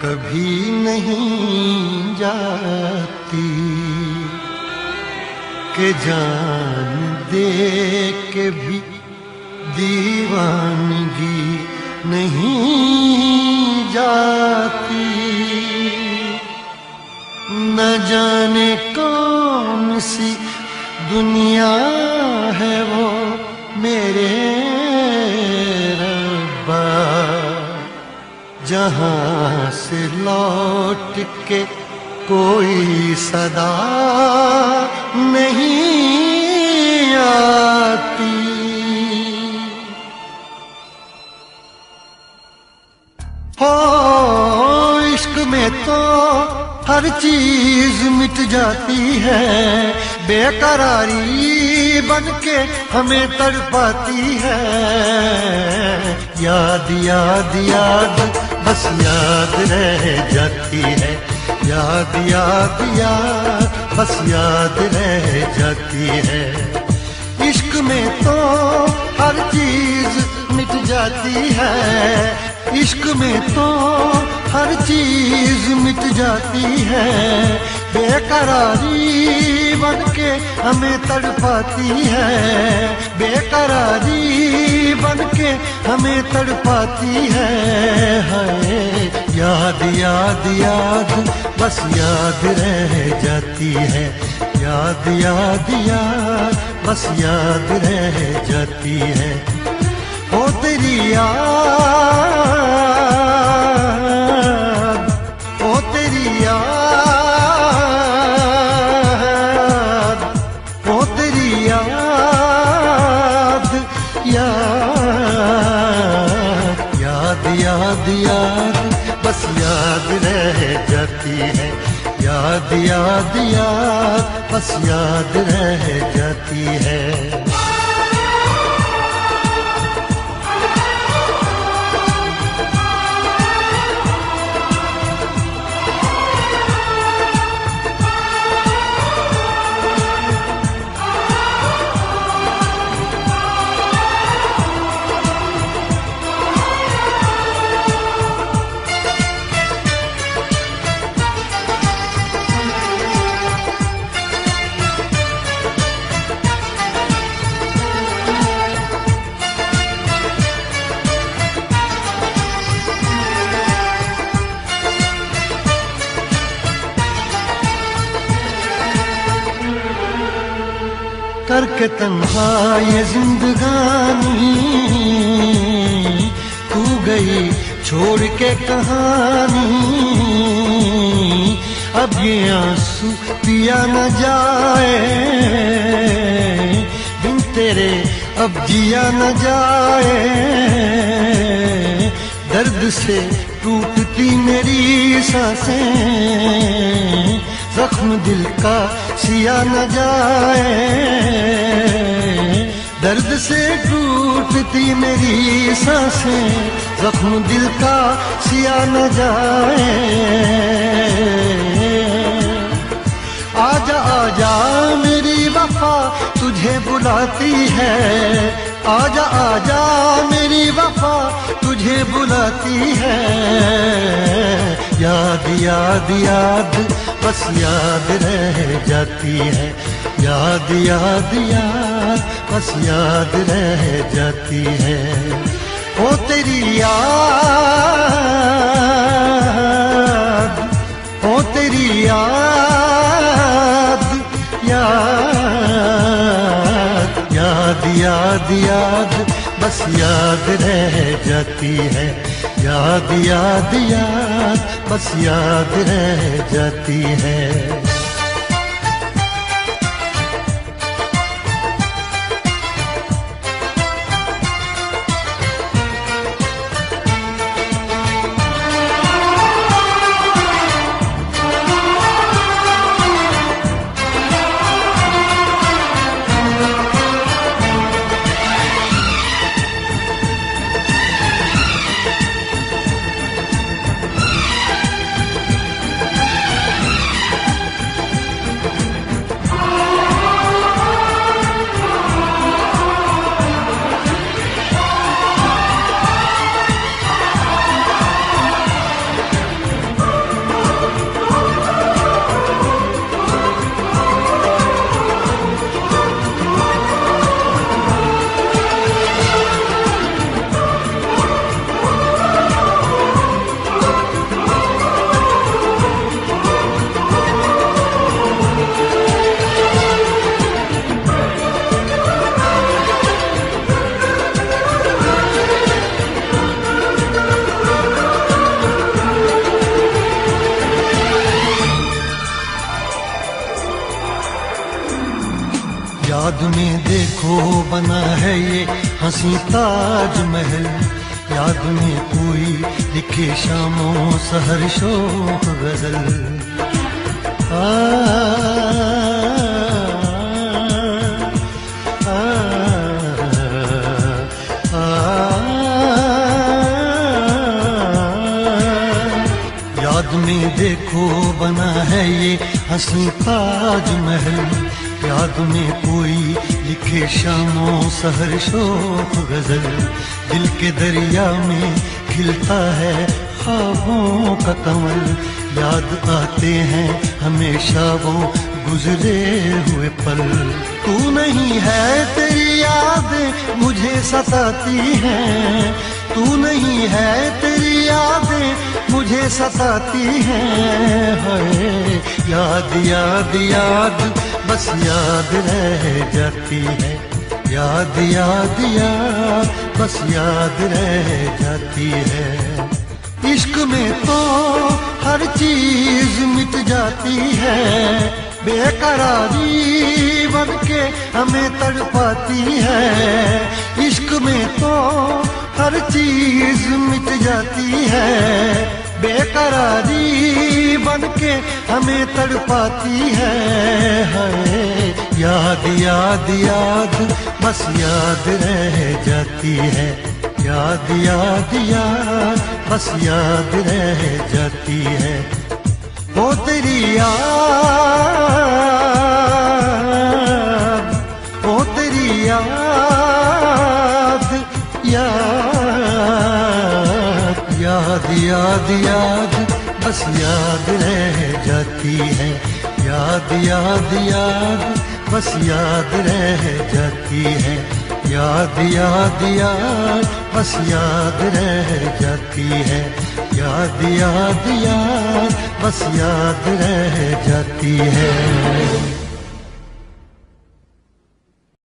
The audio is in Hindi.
कभी नहीं जाती कि जान दे के भी दीवानगी नहीं जाती। न जाने कौन सी दुनिया है वो मेरे रब्बा, जहाँ से लौट के कोई सदा नहीं आती। हो इश्क में तो हर चीज मिट जाती है, बेकरारी बनके हमें तड़पाती है। याद याद याद बस याद रह जाती है, याद याद याद बस याद रह जाती है। इश्क में तो हर चीज मिट जाती है, इश्क में तो हर चीज मिट जाती है। बेकरारी बनके हमें तड़पाती है, बेकरारी बनके हमें तड़पाती है। हाय याद याद याद बस याद रह जाती है, याद याद याद बस याद रह जाती है। ओ तेरी याद, ओ तेरी याद, ओ तेरी याद, याद याद याद याद बस याद रह जाती है, याद याद याद बस याद रह जाती है। करके तन्हा ये जिंदगानी, तू गई छोड़ के कहानी। अब ये आंसू पिया न जाए, बिन तेरे अब जिया न जाए। दर्द से टूटती मेरी सांसें, जख्म दिल का सिया न जाए। दर्द से टूटती मेरी सांसें, जख्म दिल का सिया न जाए। आजा आजा मेरी वफा तुझे बुलाती है, आजा आजा मेरी वफा तुझे बुलाती है। याद याद याद बस याद रह जाती है, याद याद याद बस याद रह जाती है। ओ तेरी याद, ओ तेरी याद, याद याद याद याद बस याद रह जाती है, याद याद याद बस याद रह जाती है। बना है ये हंसी ताजमहल, याद में कोई लिखे शामों सहर शोख गजल। याद में देखो बना है ये हंसी ताजमहल, याद में कोई लिखे शामों सहर शोख गजल। दिल के दरिया में खिलता है ख्वाबों का कमल, याद आते हैं हमेशा वो गुजरे हुए पल। तू नहीं है तेरी यादें मुझे सताती हैं, तू नहीं है तेरी यादें मुझे सताती हैं। हाय याद याद याद बस याद रह जाती है, याद याद याद बस याद रह जाती है। इश्क में तो हर चीज मिट जाती है, बेकरारी बन के हमें तड़पाती है। इश्क में तो हर चीज मिट जाती है, बेकरारी बन के हमें तड़पाती है। हाय याद याद याद बस याद रह जाती है, याद याद याद बस याद रह जाती है। वो तेरी याद, वो तेरी याद, याद याद याद बस याद रह जाती है, याद याद याद बस याद रह जाती है। याद याद याद बस याद रह जाती है, याद याद याद बस याद रह जाती है।